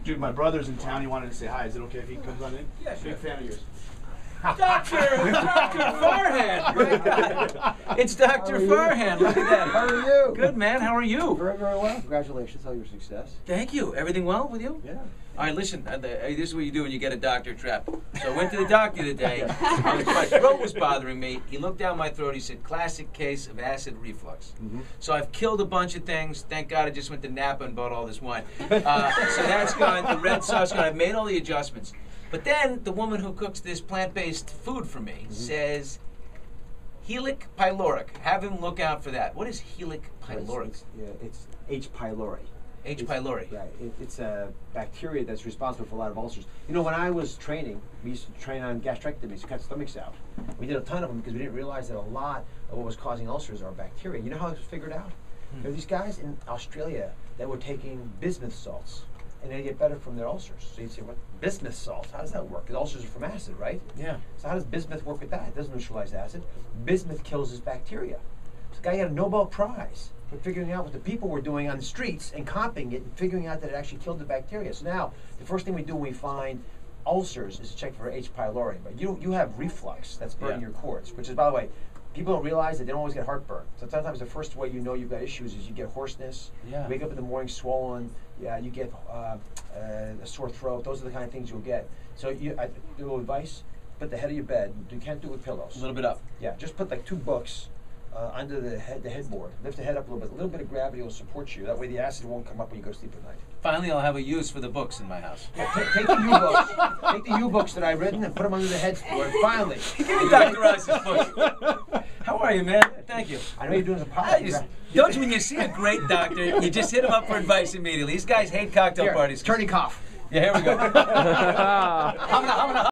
Dude, my brother's in town. He wanted to say hi. Is it okay if he comes on in? Yeah, sure. Big fan of yours. Dr. Farhan! It's Dr. Farhan. Look at that. How are you? Good, man. How are you? Very, very well. Congratulations on your success. Thank you. Everything well with you? Yeah. All right, listen. This is what you do when you get a doctor trap. So I went to the doctor today. My throat was bothering me. He looked down my throat. He said, classic case of acid reflux. So I've killed a bunch of things. Thank God I just went to Napa and bought all this wine. So that's gone. The red sauce gone. I've made all the adjustments. But then the woman who cooks this plant-based food for me says, Helic pyloric. Have him look out for that. What is Helic pyloric? It's H. pylori. H. pylori. Yeah, it's a bacteria that's responsible for a lot of ulcers. You know, when I was training, we used to train on gastrectomies, cut stomachs out. We did a ton of them because we didn't realize that a lot of what was causing ulcers are bacteria. You know how it was figured out? There are these guys in Australia that were taking bismuth salts, and they get better from their ulcers. So you'd say, what? Bismuth salts? How does that work? Because ulcers are from acid, right? Yeah. So how does bismuth work with that? It doesn't neutralize acid. Bismuth kills this bacteria. This guy got a Nobel Prize for figuring out what the people were doing on the streets and copying it and figuring out that it actually killed the bacteria. So now, the first thing we do when we find ulcers is to check for H. pylori. But you have reflux that's burning your cords, which is, by the way, people don't realize that they don't always get heartburn. So sometimes the first way you know you've got issues is you get hoarseness, you wake up in the morning swollen, you get a sore throat. Those are the kind of things you'll get. So I do a little advice, put the head of your bed, you can't do it with pillows. A little bit up. Yeah, just put like 2 books under the headboard. Lift the head up a little bit. A little bit of gravity will support you. That way the acid won't come up when you go to sleep at night. Finally, I'll have a use for the books in my house. Yeah, take the U-books. Take the U-books that I've written and put them under the headboard. Finally. Give me Dr. Rice's book. How are you, man? Thank you. I know you're doing a podcast. Don't you, when you see a great doctor, you just hit him up for advice immediately. These guys hate cocktail parties. Turning cough. Yeah, here we go.